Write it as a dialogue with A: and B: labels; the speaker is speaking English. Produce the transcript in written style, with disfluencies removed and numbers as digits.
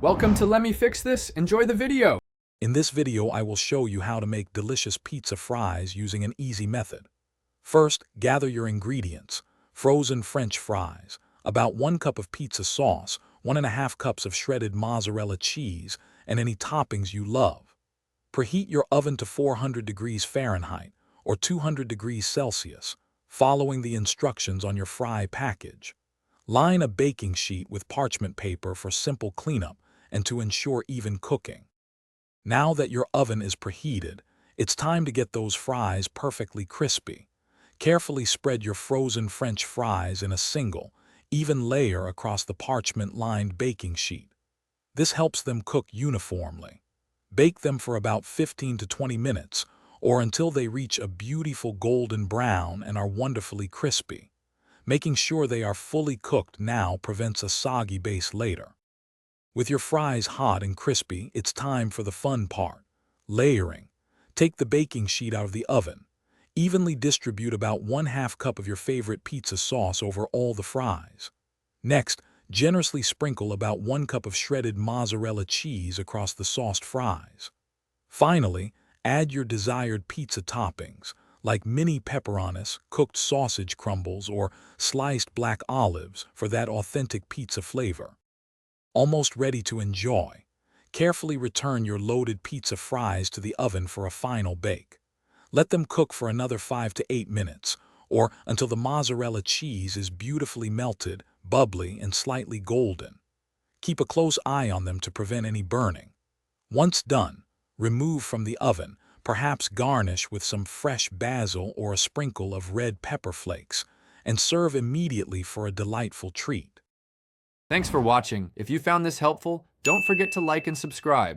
A: Welcome to Let Me Fix This. Enjoy the video.
B: In this video, I will show you how to make delicious pizza fries using an easy method. First, gather your ingredients. Frozen French fries, about 1 cup of pizza sauce, 1.5 cups of shredded mozzarella cheese, and any toppings you love. Preheat your oven to 400 degrees Fahrenheit or 200 degrees Celsius, following the instructions on your fry package. Line a baking sheet with parchment paper for simple cleanup and to ensure even cooking. Now that your oven is preheated, it's time to get those fries perfectly crispy. Carefully spread your frozen French fries in a single, even layer across the parchment-lined baking sheet. This helps them cook uniformly. Bake them for about 15 to 20 minutes, or until they reach a beautiful golden brown and are wonderfully crispy. Making sure they are fully cooked now prevents a soggy base later. With your fries hot and crispy, it's time for the fun part, layering. Take the baking sheet out of the oven. Evenly distribute about 1/2 cup of your favorite pizza sauce over all the fries. Next, generously sprinkle about 1 cup of shredded mozzarella cheese across the sauced fries. Finally, add your desired pizza toppings, like mini pepperonis, cooked sausage crumbles, or sliced black olives for that authentic pizza flavor. Almost ready to enjoy. Carefully return your loaded pizza fries to the oven for a final bake. Let them cook for another 5 to 8 minutes, or until the mozzarella cheese is beautifully melted, bubbly, and slightly golden. Keep a close eye on them to prevent any burning. Once done, remove from the oven, perhaps garnish with some fresh basil or a sprinkle of red pepper flakes, and serve immediately for a delightful treat.
A: Thanks for watching. If you found this helpful, don't forget to like and subscribe.